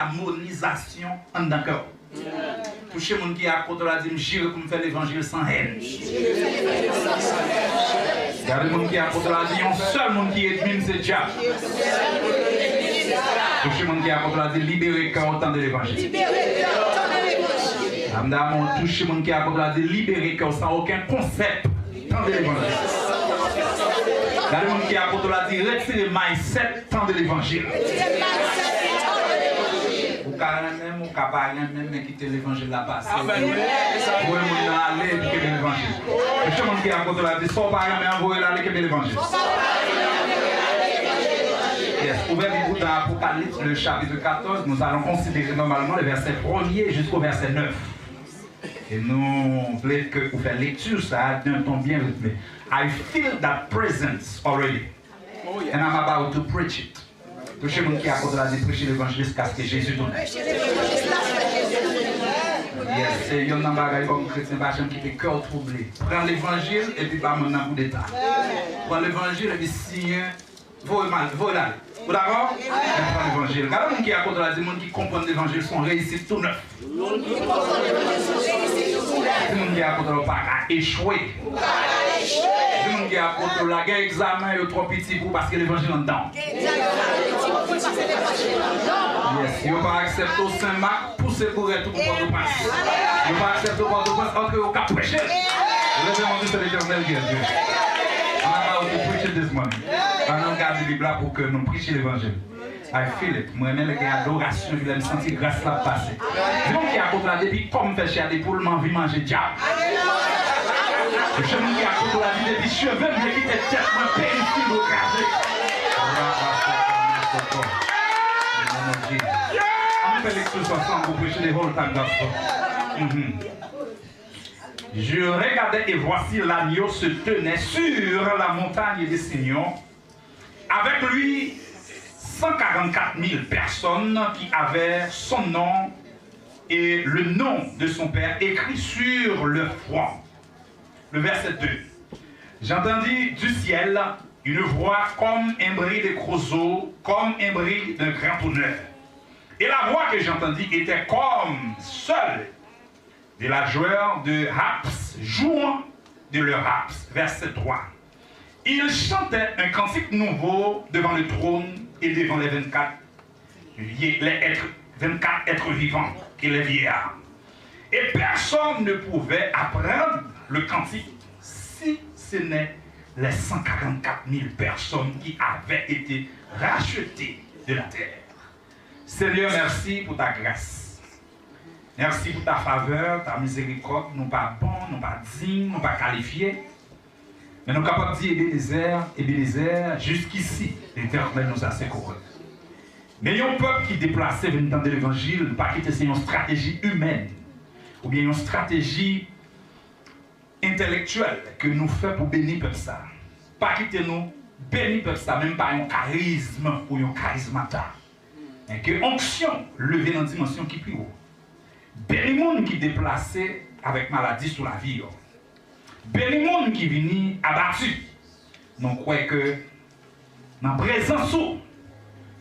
harmonisation en d'accord. Toucher mon qui a côté la dit j'irai pour me faire l'évangile sans haine. Regardez mon qui a côté la dit un seul monde qui est admin c'est Dieu. Toucher mon qui a côté la dit libérer quand autant de l'évangile. Amdamon toucher mon qui a côté la dit libérer quand sans aucun concept tant de l'évangile. Regardez mon qui a côté la dit retirer mindset tant de l'évangile. Même ou capable même quitter l'évangile là passer. Vous aller quitter l'évangile. Et tout le monde qui a côté là dit sans pas mais envoyer là quitter l'évangile. Yes, ouvert le livre d'Apocalypse le chapitre 14, nous allons considérer normalement le verset 1er jusqu'au verset 9. Et nous voulons que vous fassiez lecture ça d'un ton bien rythmé. I feel that presence already. And I'm about to preach it. Touchez mon qui a côté là de prêcher l'évangile jusqu'à ce que Jésus donne. Yes, il y a un bagage comme chrétien qui fait cœur troublé. Prends l'évangile et puis pas mon coup d'état. Prends l'évangile et puis signe, voilà. Vous d'accord? Prends l'évangile. Regardez mon qui a côté là de monde qui comprend l'évangile sont réussis tout neuf. Mon qui a côté là pas échoué. Mon qui a côté là gain examen est trop petit pour parce que l'évangile en dedans. Yes, si vous pas accepter au Saint-Marc, poussez pour être tout pour votre passe. Si vous pas accepter votre passe, entrez au cap prêcher. Levez-moi sur l'éternel qui est Dieu. I'm about to preach it this morning. On regarde la Bible pour que nous prêchions l'évangile. I feel it. Moi-même, j'ai adoration, je me sentir grâce là passer. C'est moi qui a contre la depuis comme fait chier des poules, m'envie manger diable. Je me dis à contre la vie depuis cheveux, mais qui était tête, moi, périphérie, vous regardez. On fait l'expression ensemble pour prêcher les whole time gospel. Je regardais et voici l'agneau se tenait sur la montagne des Signons. Avec lui, 144 000 personnes qui avaient son nom et le nom de son père écrit sur leur front. Le verset 2. J'entendis du ciel une voix comme un bruit de creusot, comme un bruit d'un grand tonnerre. Et la voix que j'entendis était comme seule de la joueur de harpes, jouant de leur harpes. Verset 3. Ils chantaient un cantique nouveau devant le trône et devant les 24 êtres vivants et les vieillards. Et personne ne pouvait apprendre le cantique si ce n'est les 144 000 personnes qui avaient été rachetées de la terre. Seigneur, merci pour ta grâce. Merci pour ta faveur, ta miséricorde. Nous pas bons, nous pas dignes, nous pas qualifiés. Mais nous sommes capables de dire Ebenezer, jusqu'ici, l'Éternel nous a secourus. Mais il y a un peuple qui déplace venant de l'évangile, pas quitter c'est une stratégie humaine, ou bien une stratégie intellectuelle que nous faisons pour bénir le peuple ça. Pas quitter nous, bénir le peuple ça, même pas un charisme ou un charismata. Mais que onction lever dans une dimension qui est plus haut. Bénir les gens qui déplacent avec maladie sur la vie. Bénir les gens qui viennent abattus. Nous croyons que dans la présence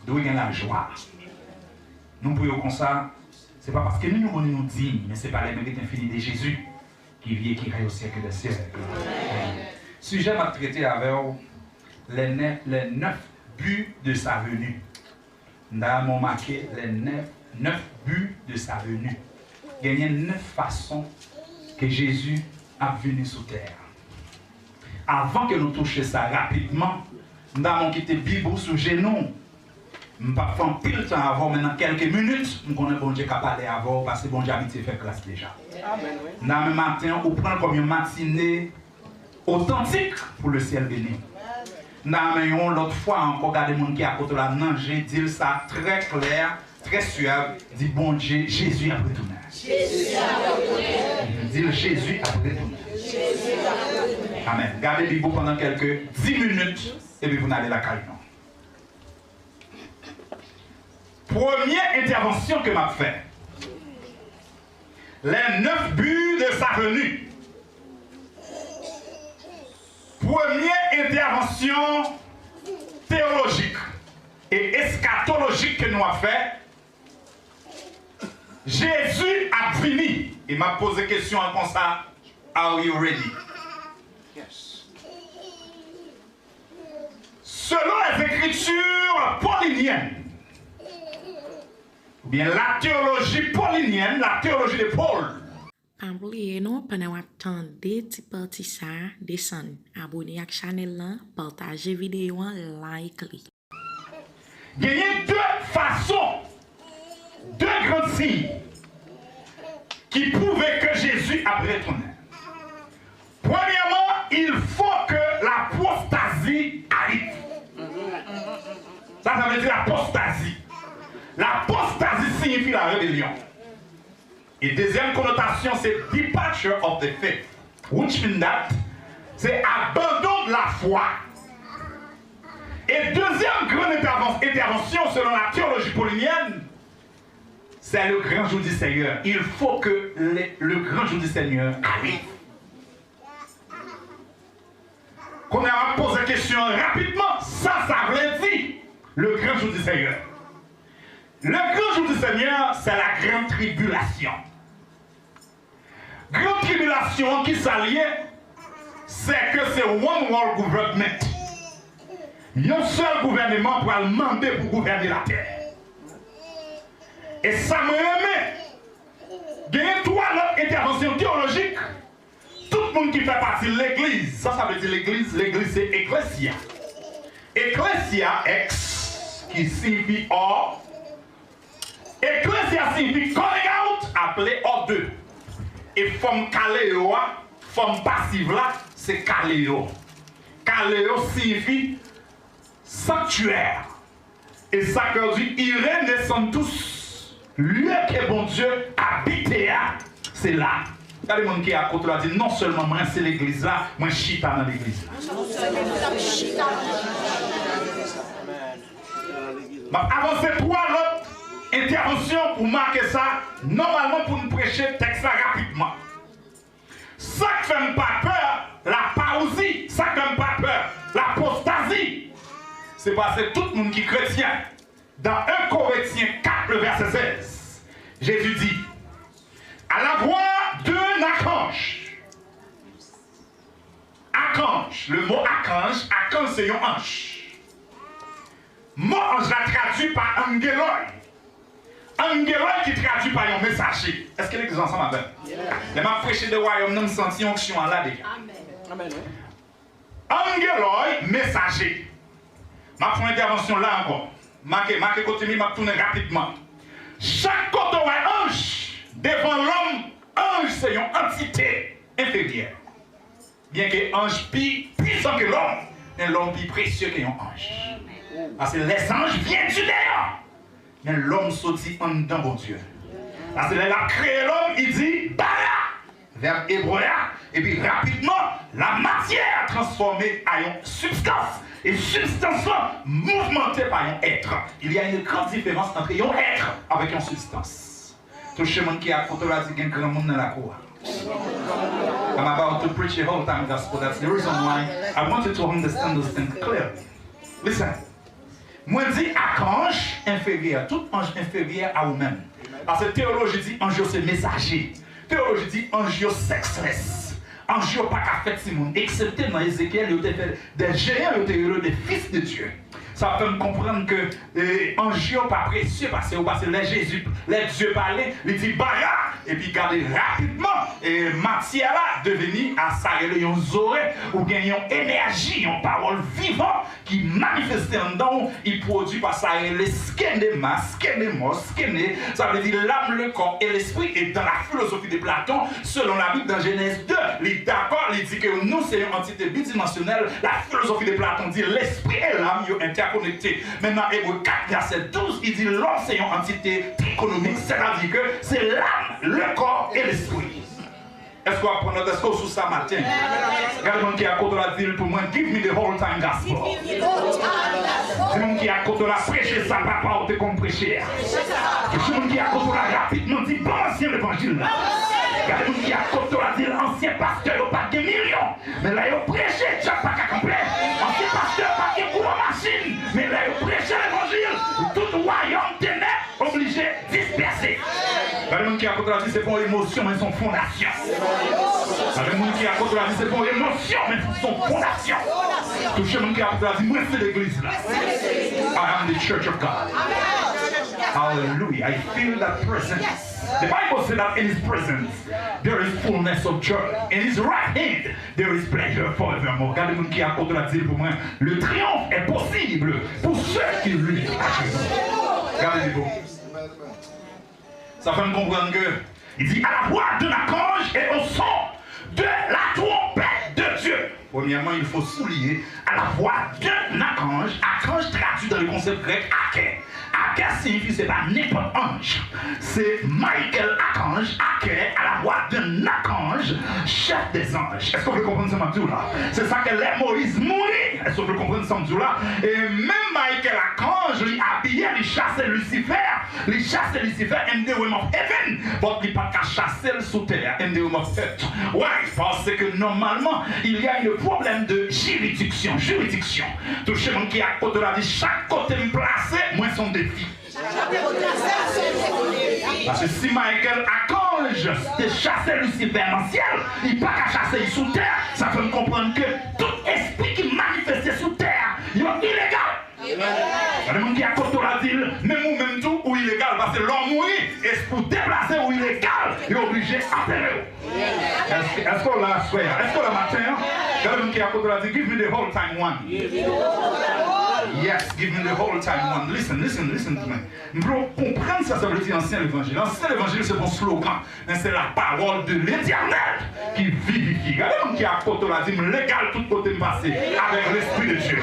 nous avons la joie. Nous pouvons comme ça, ce n'est pas parce que nous nous dignes, mais ce n'est pas les mérites infinis de Jésus qui vit et qui règne au siècle des siècles. Sujet m'a traité avec les 9 buts de sa venue. Nous avons marqué les 9 buts de sa venue. Il y a 9 façons que Jésus a venu sur terre. Avant que nous touchions ça rapidement, nous avons quitté la Bible sous genou. Nous ne pouvons pas faire pile temps avant, maintenant quelques minutes, nous connaissons bon Dieu qui a parlé avant, parce que bon Dieu a fait grâce déjà. Nous avons matin, on prend comme une matinée authentique pour le ciel béni. Nous avons l'autre fois encore regardé les gens qui a côté la manger, dire ça très clair, très suave, dit bon Dieu, Jésus a retourné. Jésus a retourné. Dit Jésus a retourné. Amen. Gardez la Bible pendant quelques 10 minutes et puis vous n'allez la caille. Première intervention que m'a fait. Les 9 buts de sa venue. Première intervention théologique et eschatologique que nous avons fait. Jésus a fini. Il m'a posé question comme ça. Are you ready? Yes. Selon les écritures pauliniennes, ou bien la théologie paulinienne, la théologie de Paul, Oubliez non pendant attendre ti parti ça descend abonner à channel là partager vidéo like li. il y a deux façons, deux grands signes qui prouvaient que Jésus a retourné. Premièrement, il faut que l'apostasie arrive. Ça veut dire l'apostasie. L'apostasie signifie la rébellion. Et deuxième connotation, c'est departure of the faith. Which means that, c'est abandon de la foi. Et deuxième grande intervention selon la théologie paulinienne, c'est le grand jour du Seigneur. Il faut que le grand jour du Seigneur arrive. Qu'on a posé la question rapidement, ça veut dire le grand jour du Seigneur. Le grand jour du Seigneur, c'est la grande tribulation. Grande tribulation qui s'allie, c'est que c'est one world government. Il y a un seul gouvernement pour demander pour gouverner la terre. Et ça me remet. Il y a trois autres interventions théologiques. Tout le monde qui fait partie de l'église, ça veut dire l'église c'est ecclesia. Ecclesia, ex, qui signifie hors. Ecclesia signifie calling out, appelé hors deux. Et forme kaléo, forme passive là, c'est kaléo. Kaléo signifie sanctuaire. Et ça que dit, Irène sont tous. Lieu que bon Dieu habite, c'est là. Il y a des gens qui à côté là dit non seulement moi c'est l'église là, moi chita dans l'église là. Avant ces trois autres interventions pour marquer ça, normalement pour nous prêcher le texte là rapidement. Ça ne fait pas peur, la parousie, ça ne fait pas peur, l'apostasie. C'est parce que tout le monde qui est chrétien, dans 1 Corinthiens 4, le verset 16, Jésus dit, à la voix d'un archange. Archange, le mot archange c'est un ange. Mot ange la traduit par angeloi. Angeloi qui traduit par un messager. Est-ce que les gens ensemble avec? Les m'a prêché de royaume, nous senti onction là déjà. Amen. Angeloi, messager. Ma première intervention là encore. Marquez côté, m'a tourné rapidement. Chaque côté ange. Devant l'homme, ange c'est une entité inférieure. Bien que ange plus puissant que l'homme, mais l'homme plus précieux que un ange. Parce que les anges viennent du dehors, mais l'homme sortit en dedans, bon Dieu. Parce que là, créé l'homme, il dit, bara, vers hébreu, et puis rapidement, la matière transformée en une substance. Et substance mouvementée par un être. Il y a une grande différence entre un être avec une substance. Tout le monde qui a côté là dit qu'il y a un grand monde dans la cour. I'm about to preach the whole time gospel. That's the reason why I want you to understand those things clearly. Listen. Moi je dis archange inférieur, tout ange inférieur à vous-même. Parce que théologie dit ange c'est messager. Théologie dit ange sexless. Ange pas qu'à faire ce monde. Excepté dans Ézéchiel, il a fait des géants, des fils de Dieu. Ça fait me comprendre que ange pas précieux parce que les Jésus, les dieux parlaient, il dit bara et puis regardez rapidement et matière là devenir à ça les oreilles ou bien une énergie, une parole vivante qui manifeste en dedans, il produit par ça les skénéma, ça veut dire l'âme, le corps et l'esprit. Et dans la philosophie de Platon, selon la Bible dans Genèse 2, il est d'accord, il dit que nous c'est une entité bidimensionnelle. La philosophie de Platon dit l'esprit et l'âme sont interconnectés. Maintenant, Hébreux 4, verset 12, il dit l'homme c'est une entité trichonomique, c'est-à-dire que c'est l'âme, le corps et l'esprit. Est-ce qu'on va prendre notre espoir sous ça matin? Regardez-moi qui a côté la ville pour moi, give me the whole time gospel. C'est mon qui a côté la prêcher ça, papa, ou te comme prêcher. C'est mon qui a côté la rapidement dit, bon ancien l'évangile. Regardez-moi qui a côté la dit, ancien pasteur, il n'y a pas de millions. Mais là, il a prêché, tu n'as pas qu'à complet. Ancien pasteur, pas de cours en machine. Mais là, il a prêché l'évangile. Tout royaume ténèbres obligé de disperser. Regardez qui à côté de c'est pas émotion, mais son fondation. Regardez qui à côté de c'est pas émotion, mais son fondation. Touchez mon qui à côté de moi, c'est l'église là. I am the church of God. Hallelujah. I feel that presence. The Bible says that in his presence there is fullness of joy. In his right hand there is pleasure forevermore. Regardez mon qui à côté de dire pour moi, le triomphe est possible pour ceux qui lui attachent. Regardez vous. Ça fait me comprendre que il dit à la voix d'un archange et au son de la trompette de Dieu. Premièrement, il faut souligner à la voix d'un archange. Archange traduit dans le concept grec arché. Arché signifie c'est pas n'importe ange. C'est Michael Archange, arché à la voix d'un archange, chef des anges. Est-ce que vous comprenez ça, là? C'est ça que les Moïse mourit. Est-ce que vous comprenez ça, là? Et même Michael Archange, lui habillé, il chassait Lucifer. Il chassait Lucifer in the realm of heaven. But il n'a pas chassé sous terre in the realm of earth. Ouais, parce que normalement, il y a un problème de juridiction. Tout le monde qui est à côté de la vie, chaque côté me placé, moi son défi. Parce que si Michael Archange te chassait Lucifer dans le ciel, il n'a pas qu'à chasser sous terre. Ça fait me comprendre que tout esprit qui manifestait sous terre, il est illégal. Il y a des gens qui à côté de la ville, même ou même tout, ou illégal, parce que l'homme mourit, et pour déplacer ou illégal, il est obligé d'appeler. Est-ce qu'on l'a soir? Est-ce qu'on l'a matin? Il y a des gens qui à côté de la ville, give me the whole time one. Yes, give me the whole time one. Listen to me. Pour comprendre ça, ça veut dire ancien évangile. L'ancien évangile, c'est mon slogan. Mais c'est la parole de l'Éternel qui vivifie. Il y a des gens qui à côté de la ville, légal tout côté de passé, avec l'Esprit de Dieu.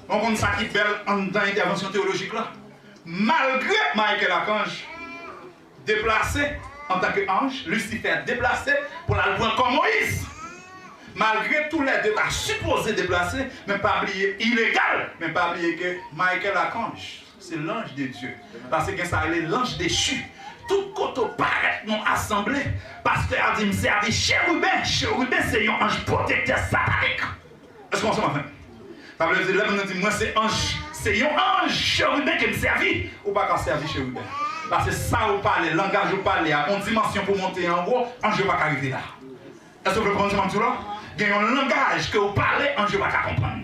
On compte ça qui est belle dans l'intervention théologique là. Malgré Michael Archange déplacé en tant qu'ange, Lucifer déplacé pour la loi comme Moïse. Malgré tous les deux, supposé déplacé, mais pas oublier illégal, mais pas oublier que Michael Archange, c'est l'ange de Dieu. Parce que ça est l'ange déchu. Tout côté paraît non assemblé. Pasteur a dit, c'est avec chérubin. Chérubin, c'est un ange protecteur satanique. Est-ce qu'on s'en va faire? Ça veut dire, là, on dit, moi, c'est ange. C'est un ange chérubin qui me servit. Ou pas qu'à servir chérubin. Parce que ça, vous parlez, le langage, vous parlez, à une dimension pour monter en haut, ange ne va pas arriver là. Est-ce que vous comprenez ça, là? Il y a un langage que vous parlez, ange ne va pas comprendre.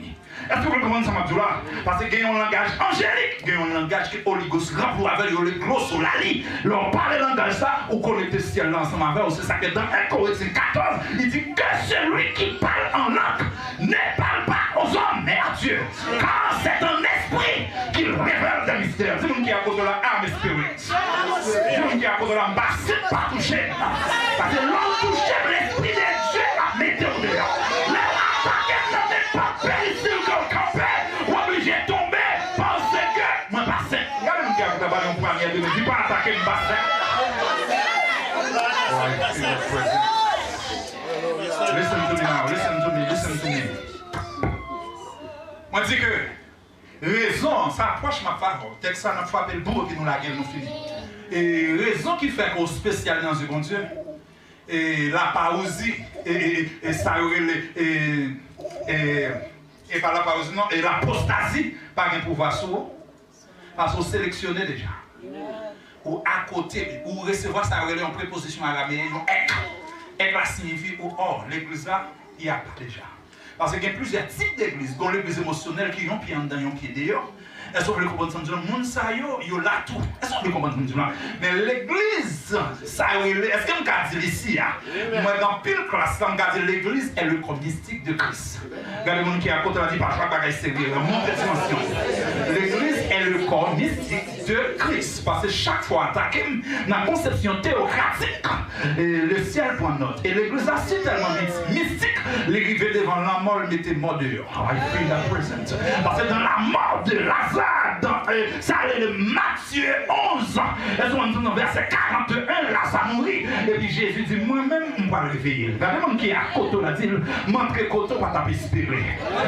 Est-ce que vous comprenez ça, là? Parce qu'il y a un langage angélique, il y a un langage que Holy Ghost remplit avec le gros sur la ligne. Lorsqu'on parle le langage ça, vous connectez le ciel ensemble avec, c'est ça que dans 1 Corinthiens 14, il dit que celui qui parle en langue ne parle pas aux hommes, mais à Dieu. Car c'est un esprit qui révèle des mystères. C'est nous qui a cause de la âme spirit. C'est nous qui a cause de la basse, pas touché. Parce que l'homme touché l'esprit de Dieu, la météo de dehors. Pas périssil comme campé, ou obligé de tomber parce que moi pas sain. Regardez-moi qui a fait un premier de me dire pas attaquer le bassin. Listen to me now, listen to me. Moi dis que raison, ça approche ma faveur. Texte ça n'a frappé le bourreau qui nous la gueule nous finit. Et raison qui fait qu'on spécialise dans ce bon Dieu. Et la parousie, et ça et par la parousie, non, et l'apostasie, pas un pouvoir sur vous, parce qu'on sélectionne déjà. Ou à côté, ou recevoir ça en préposition araméenne, ek la signifie ou or, l'église là, il y a pas déjà. Parce qu'il y a plusieurs types d'églises, dont l'église émotionnelle qui ont pied en dedans, qui ont pied dehors. Est-ce que vous voulez comprendre ça? Le monde, ça y est là tout. Est-ce que vous voulez comprendre ça? Mais l'église, ça y est, est-ce que je me dis ici? Moi, dans pile classe, je me dis l'église est le corps mystique de Christ. Regardez le monde qui est à côté, on dit pas, je ne vais pas sérieux. L'église est le corps mystique de Christ. Parce que chaque fois attaqué, dans la conception théocratique, le ciel prend note. Et l'église a si tellement mystique, les rivets devant la mort, mettez mort dehors. I feel that present. Parce que dans la mort de Lazare, ça allait de Matthieu 11, dans verset 41, Lazare mourit. Et puis Jésus dit, moi-même, je vais le réveiller. Regardez-moi qui est à côté, on a dit, montrez côté, on va t'inspirer.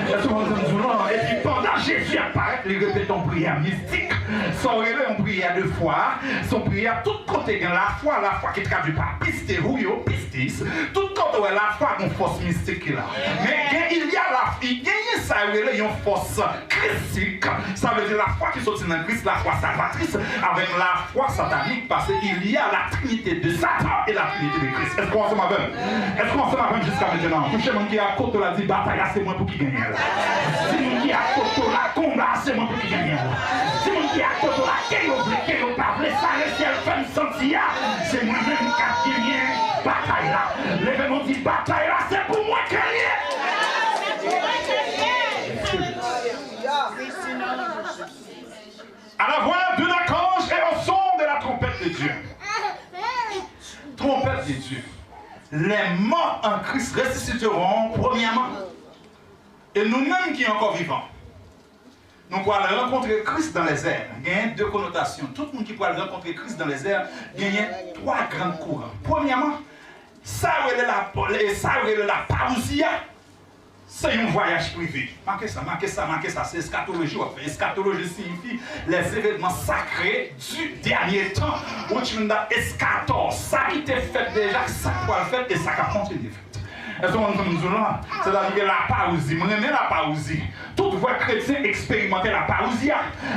Et puis pendant Jésus apparaît, il répète une prière mystique. Son réveil, une prière de foi. Son prière, tout côté, la foi qui traduit par piste, rouillot, pistis. Tout côté, la foi, une force mystique là. Mais il y a ça, il y a une force christique. Ça veut dire la foi qui se sorti dans Christ, la foi salvatrice, avec la foi satanique, parce qu'il y a la trinité de Satan et la trinité de Christ. Est-ce qu'on s'en avec? Est-ce qu'on s'en avec jusqu'à maintenant? Touchez mon qui a côté la dit bataille, c'est moi pour qui gagne. Si mon qui a côté la combat, c'est moi pour qui gagne. Si mon qui a côté la qui est pas ça, le ciel fait sentir, c'est moi-même qui a gagné bataille là. L'événement dit bataille là, c'est pour moi qui gagne. À la voix de l'archange et au son de la trompette de Dieu. Trompette de Dieu. Les morts en Christ ressusciteront premièrement. Et nous-mêmes qui sommes encore vivants, nous pouvons rencontrer Christ dans les airs. Il y a deux connotations. Tout le monde qui peut rencontrer Christ dans les airs, il y a trois grands courants. Premièrement, ça est la parousia. C'est un voyage privé. Marquez ça, c'est eschatologie. Eschatologie signifie les événements sacrés du dernier temps. Où tu as eschator, ça qui t'est fait déjà, ça qu'on a fait et ça qui a continué. C'est-à-dire que la parousie, moi j'aime la parousie. Tout vrai chrétien expérimente la parousie.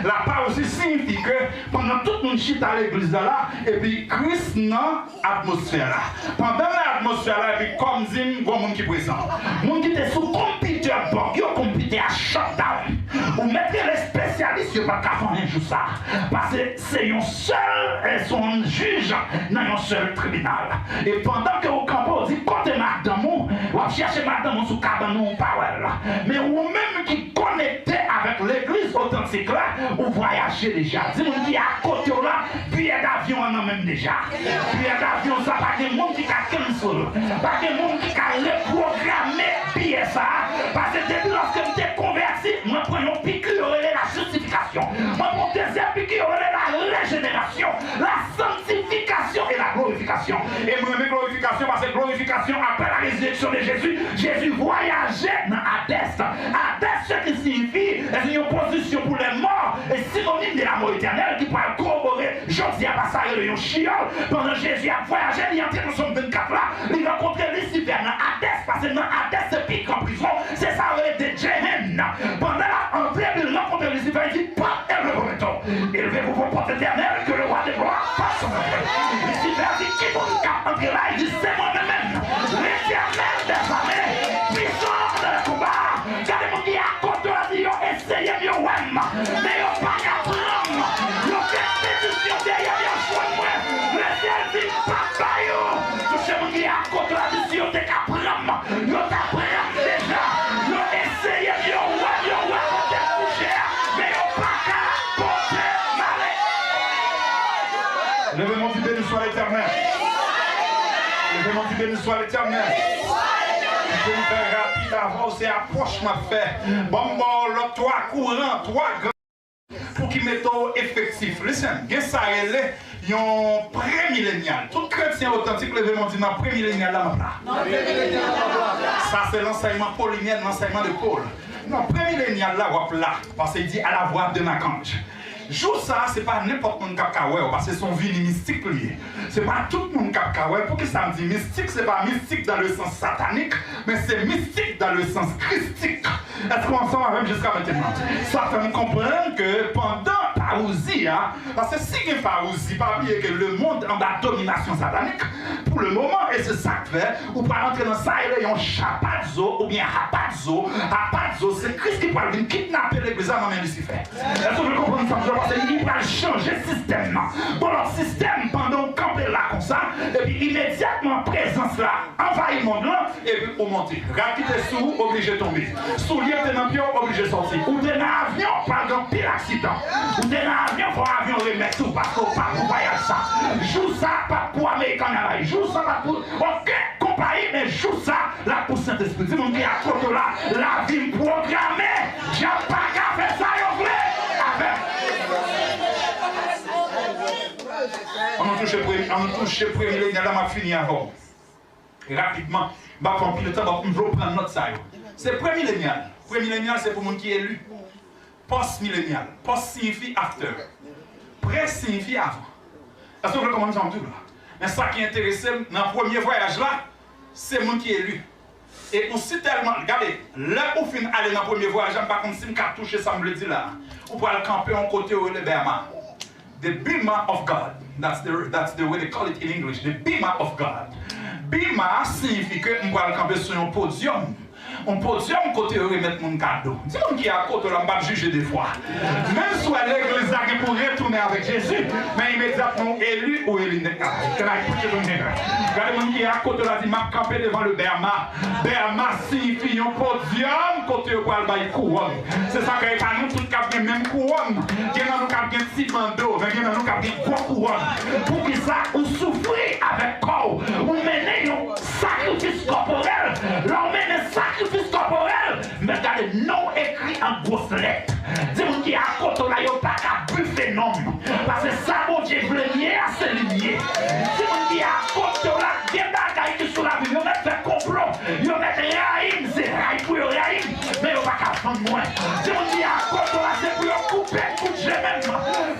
La parousie signifie que pendant tout le monde chute à l'église là, et puis Christ dans l'atmosphère là. Pendant l'atmosphère là, et puis comme dit, il y a un monde qui est présent. Le monde qui est sous computer, le computer à shutdown. Vous mettez les spécialistes, il n'y a pas qu'à faire un jour ça. Parce que c'est un seul, son juge dans un seul tribunal. Et pendant que vous campez, vous dites, côté madame, vous cherchez madame sous cabanon ou pas là. Mais vous-même qui connectez avec l'église authentique là, vous voyagez déjà. Dis-moi qui à côté là, billet d'avion on a même déjà. Billet d'avion, ça pas de monde qui a cancel. Pas de monde qui a reprogrammé billet ça. Parce que depuis lorsque vous êtes converti, moi prends une piqûre, la justification. Moi prends deuxième piqûre, la régénération, la sanctification et la glorification. Et moi mes glorification, parce que glorification après la résurrection de Jésus, Jésus voyageait dans Hadès. Hadès, ce qui signifie une position pour les morts et synonyme de la mort éternelle qui peut corroborer Josia Bassaré de Chiol. Pendant Jésus a voyagé, il est entré dans son 24 là, il a rencontré Lucifer dans Hadès, parce que dans Hadès, c'est pique en prison, c'est ça de Jéhem. Pendant la entrée, il rencontre Lucifer, il dit, pas élevez-vous vos portes éternelles, que le roi des gloires passe son entrée. Lucifer dit, qui vous cap entrer là, il dit, c'est moi-même, l'éternel des armées, puissant dans le combat. Regardez-moi qui a côté là, dit, essayez mieux, mais yo pas qu'à prendre, yo fait pétition derrière, yo choix moi, le ciel dit, papa yo, touchez-moi qui a côté là, dit, yo t'es qu'à prendre, yo t'apprends déjà, yo essayez mieux, yo t'es couché, mais yo pas qu'à porter malais. Levez-moi du béni soit l'éternel. Levez-moi du béni soit l'éternel. Je vais me faire rapide avant, c'est approche m'a fait. Bon, le trois courants, trois grands pour qu'ils mettent effectif. Listen, ça est un pré-millénial. Tout chrétien authentique, levez-moi du nom pré-millénial là. Ça, c'est l'enseignement paulinienne, l'enseignement de Paul. Non, pré-millénial là, parce qu'il dit à la voix de l'archange. Jour ça, c'est pas n'importe qui a parce que c'est son vie mystique lié. C'est pas tout le monde qui a pour que ça me dit mystique, c'est pas mystique dans le sens satanique, mais c'est mystique dans le sens christique. Est-ce qu'on s'en va même jusqu'à maintenant? Satan comprend que pendant parousie, parce que si il y a parousie, pas oublier que le monde en bas domination satanique, pour le moment, et c'est ça que fait, ou pas rentrer dans ça, il y a un chapazo ou bien hapazo. Hapazo, c'est Christ qui va venir kidnapper l'église à main Lucifer. Est-ce que vous comprenez ça? Parce qu'il va changer le système. Bon, leur système, pendant qu'on campe là comme ça, et puis immédiatement, présence là, envahit le monde là, et puis on monte. Rapide sous, obligé de tomber. Soulier de dans pied, obligé de sortir. Ou de l'avion, par exemple, pire accident. Ou de l'avion, il faut l'avion remettre tout, parce qu'on pas pour voyage ça. Joue ça, pas pour américain là. Joue ça, pas pour. Ok, compagnie, mais joue ça, là pour Saint-Esprit. Si mon dit à côté là, la vie programmée, j'ai pas qu'à faire ça, vous voulez. On touche le premier millénaire, on a fini avant. Rapidement, on va prendre le temps, on va prendre notre saille. C'est pré-millénial. Pré-millénial, c'est pour les gens qui sont élus. Post-millénial. Post signifie after. Pré signifie avant. Est-ce que vous commencez en tout là? Mais ça qui est intéressant dans le premier voyage là, c'est les gens qui sont élus. Et aussi tellement, regardez, là où fin aller dans le premier voyage, j'aime pas comme si je me touché ça me le dit là. Ou pour aller camper en côté où le Bema. The Bema of God. That's the way they call it in English. The Bema of God. Bema signifie que on va camper sur un podium. On podium côté remettre mon cadeau. Dis-moi qui a côté là, on va juger des fois. Même si l'église a pour retourner avec Jésus, mais immédiatement élu ou éliminé. Regardez mon qui a côté là, dit m'a campé devant le Berma. Berma signifie un podium côté où elle va y couronne. C'est ça que pas nous tout cap même couronne. Il y a nous cap bien petit bandeau, mais il y a nous cap bien gros couronne. Pour que ça on souffrir avec corps, on mène un sacrifice corporel, l'on mène un sacrifice corporel, mais regardez, non écrit en grosses lettres. Dis-moi qui a côté là, il n'y a pas qu'à buffer non. Parce que ça, mon Dieu, veut lier à se lier. Dis-moi qui a côté là, il y a des bagailles qui sont la vie, ils mettent fait complot, ils mettent Raïm, c'est Raïm pour Raïm, mais il n'y a pas qu'à prendre moins. Dis-moi qui a côté là, c'est pour couper, toucher même.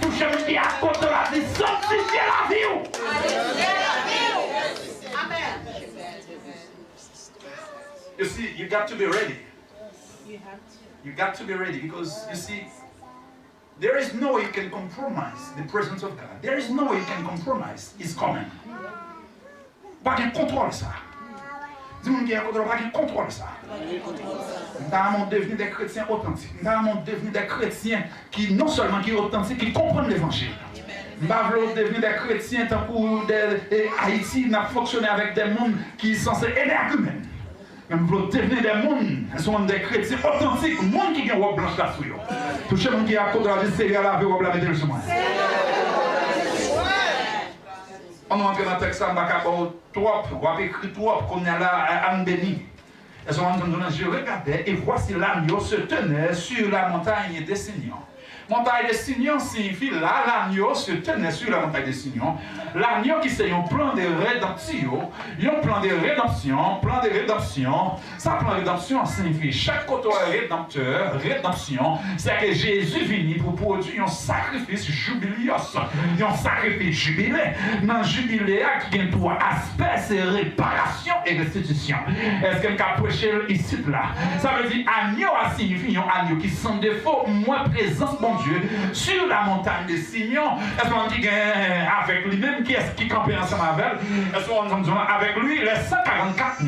Toucher même qui a côté là, c'est sanctifier la vie. You see, you got to be ready. You got to be ready because you see, there is no way you can compromise the presence of God. There is no way you can compromise His coming. Pas de contrôle ça. Dis-moi qu'il y a pas de contrôle ça. Nous avons devenu des chrétiens authentiques. Nous avons devenu des chrétiens qui non seulement qui sont authentiques, qui comprennent l'évangile. Nous avons devenu des chrétiens tant que Haïti n'a fonctionné avec des mondes qui sont censés énergumènes. Nous voulons devenir des mondes, nous sommes des chrétiens authentiques, des mondes qui ont une robe blanche là sur eux. Tout le monde qui a côté de la vie, c'est la vie, robe la mettre sur moi. On entre dans le texte, on va trop, on va écrire trop, qu'on a là, Anne Béni. Je regardais et voici l'agneau se tenait sur la montagne des Signons. Montagne des Signons signifie là, l'agneau se tenait sur la montagne des Signons. L'agneau qui c'est un plan de rédemption, un plan de rédemption. Ça, plan de rédemption signifie chaque côté rédempteur, rédemption, c'est que Jésus vient pour produire un sacrifice jubileus, un sacrifice jubilé. Dans le jubilé, qui a trois aspects, c'est réparation et restitution. Est-ce que quelqu'un a prêché ici là? Ça veut dire agneau signifie un agneau qui sans défaut, moins présence, bon Dieu, sur la montagne des Signons. Est-ce qu'on dit avec lui-même, qui est-ce qui campait ensemble avec elle? Est-ce qu'on dit avec lui, les 144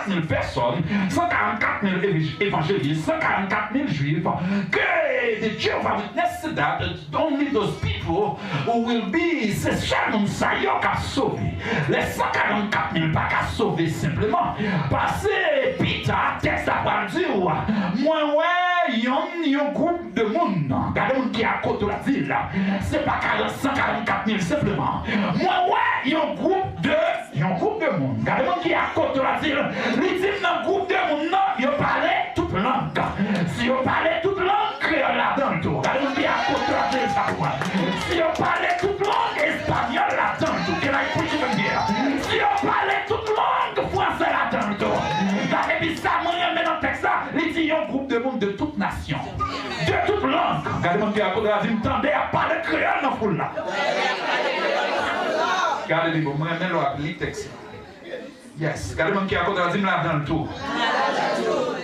000 personnes, 144 000 évangélistes, 144 000 juifs, que the Jehovah Witness that only those people who will be, c'est seulement ça qui a sauvé. Les 144 000 pas qu'à sauver simplement. Parce que Peter, texte à part dire, moi, ouais, il y a un groupe de monde. Regardez le monde qui est à côté de la ville. C'est pas 144 000 simplement. Moi, ouais, il y a un groupe de monde. Regardez le monde qui est à côté de la ville. Il dit dans le groupe de monde, non, il parlait toute langue. Si on parlait toute langue, créole là-dedans tout. Regardez le monde qui est à côté de la ville, ça quoi. Si on parlait toute langue, espagnol là-dedans tout. Quelle est la chose de dire? Si on parlait toute langue, français là-dedans tout. Et puis ça, moi, je mets dans le texte, il dit il y a un groupe de monde de toute nation. De toute langue. Regardez-moi qui a côté de la vie, m'entendez à parler créole dans la foule là. Regardez-moi, moi, je mets le texte. Yes. Regardez-moi qui a côté de la vie, là dans le tour.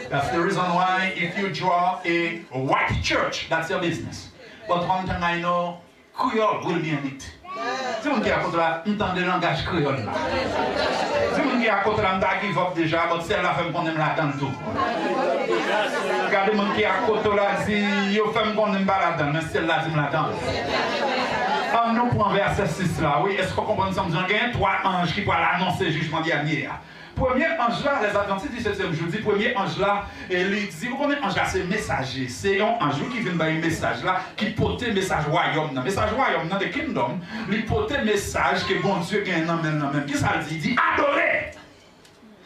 That's the reason why if you draw a white church, that's your business. But one thing I know, Creole will be in it. C'est mon qui a côté là, entend le langage créole là. C'est mon qui a côté là, m'ta give up déjà, mais celle-là fait me connaître là dans tout. Regardez mon qui a côté là, dit yo fait me connaître pas là-dedans, mais celle-là dit me là-dedans. On nous prend verset 6 là, oui, est-ce qu'on comprend ça? Il y a trois anges qui vont annoncer le jugement dernier. Premier ange là, les Adventistes du 7e jour, dit premier ange là, et il dit, vous connaissez ange là, c'est messager. C'est un ange qui vient d'un message là, qui porte le message royaume. Le message royaume dans le kingdom, il porte le message que bon Dieu gagne dans même. Qui ça dit? Il dit adorer.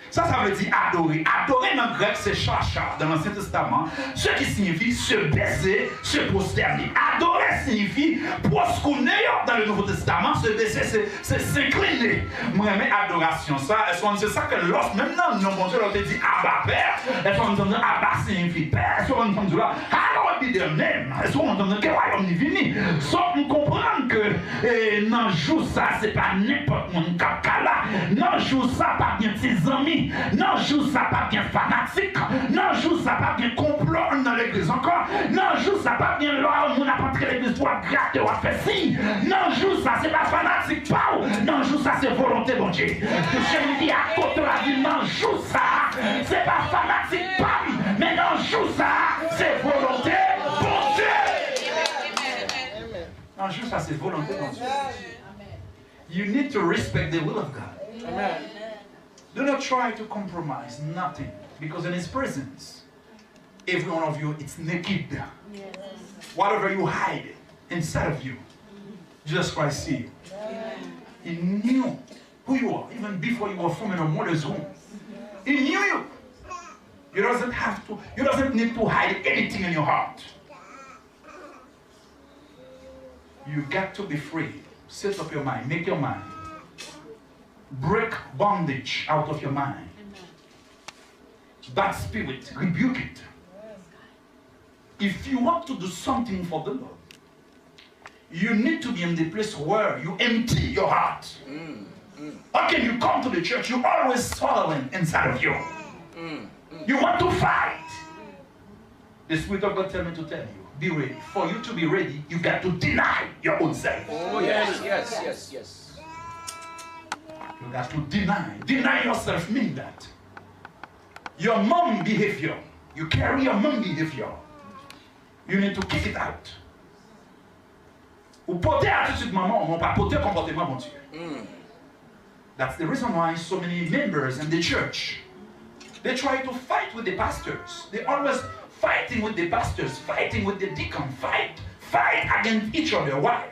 Ça veut dire adorer. Adorer dans le grec, c'est chacha dans l'Ancien Testament, ce qui signifie se baisser, se prosterner. Adorer signifie prosterner dans le Nouveau Testament, se baisser, c'est s'incliner. Moi, j'aime adoration. Ça, est-ce qu'on dit ça que lorsque, même dans le nom bon Dieu, on te dit Abba Père, est-ce qu'on dit Abba signifie Père, est-ce qu'on dit là, hallowed be their name, est-ce qu'on dit que royaume divini. Sauf nous comprendre que dans le jour, ça, c'est pas n'importe mon cap là. Dans le jour ça pas bien tes amis, non jour ça pas bien fanatique, non jour ça pas bien complot dans l'église encore, non jour ça pas bien là on a pas entré l'église pour gratter ou faire ci, non jour ça c'est pas fanatique pas, non jour ça c'est volonté bon Dieu. Je me dis à côté la vie, non jour ça c'est pas fanatique pas, mais non jour ça c'est volonté bon Dieu. Non jour ça c'est volonté bon Dieu. You need to respect the will of God. Amen. Do not try to compromise nothing, because in His presence, every one of you it's naked. Whatever you hide inside of you, Jesus Christ see you. He knew who you are even before you were formed in a mother's womb. He knew you. You doesn't need to hide anything in your heart. You got to be free. Set up your mind, make your mind. Break bondage out of your mind. That spirit, rebuke it. If you want to do something for the Lord, you need to be in the place where you empty your heart. How can you come to the church? You always swallowing inside of you. You want to fight. The Spirit of God tell me to tell you, be ready. For you to be ready, you got to deny your own self. Oh, yes, yes, yes, yes. You got to deny. Deny yourself means that your mom behavior, you carry your mom behavior, you need to kick it out. Ou porter attitude maman, ou pas porter comportement mon Dieu. That's the reason why so many members in the church, they try to fight with the pastors. They always fighting with the pastors, fighting with the deacon, fight against each other. Why?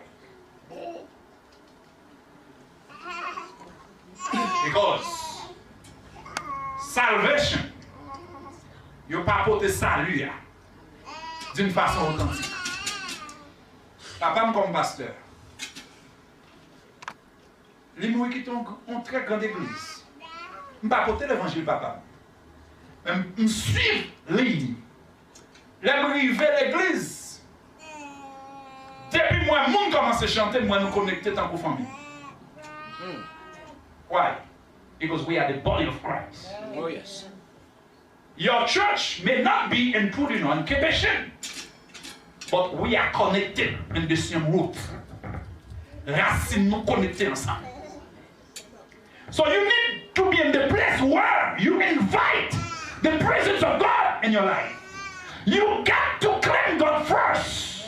Because salvation, you pas porter salut d'une façon authentique. Papa comme pasteur, les mots qui sont en très grande église, je ne pas porter l'évangile papa. Je suis ligne. L'arrivée à l'église. Depuis moi, le monde commence à chanter, moi nous connecter tant que famille. Why? Because we are the body of Christ. Oh, yes. Your church may not be in Pudino and Kebeshin, but we are connected in the same root. Racines nous connectés ensemble. So you need to be in the place where you invite the presence of God in your life. You got to claim God first.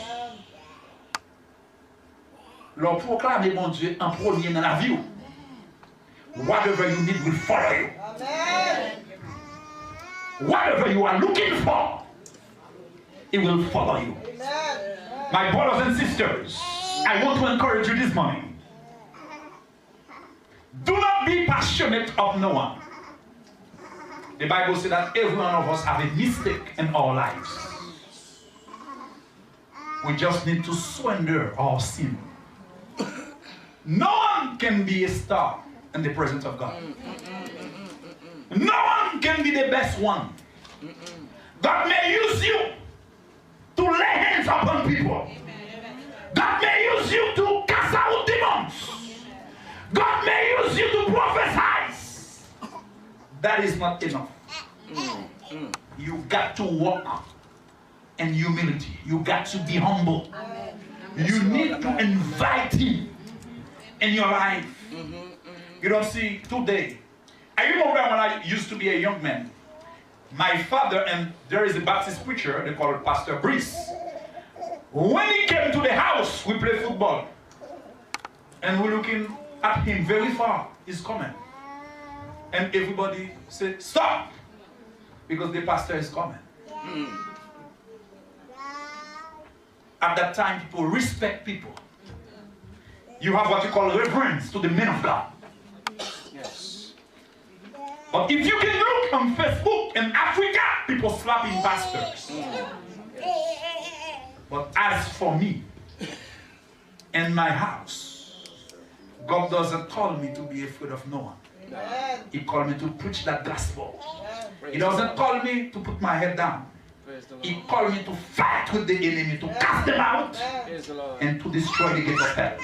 Leur proclamer mon Dieu en premier dans la vie. Whatever you need will follow you. Whatever you are looking for, it will follow you. My brothers and sisters, I want to encourage you this morning. Do not be passionate of no one. The Bible says that every one of us have a mistake in our lives. We just need to surrender our sin. No one can be a star in the presence of God. No one can be the best one. God may use you to lay hands upon people. God may use you to cast out demons. God may use you to prophesy. That is not enough. You got to walk in humility. You got to be humble. You need to invite Him in your life. You don't see today. I remember when I used to be a young man. My father, and there is a Baptist preacher, they call it Pastor Brice. When he came to the house, we play football. And we're looking at him very far. He's coming. And everybody said, stop! Because the pastor is coming. At that time, people respect people. You have what you call reverence to the men of God. Yes. But if you can look on Facebook in Africa, people slapping pastors. But as for me and my house, God doesn't call me to be afraid of no one. He called me to preach that gospel. He doesn't call me to put my head down. He called me to fight with the enemy, to cast them out, and to destroy the gates of hell.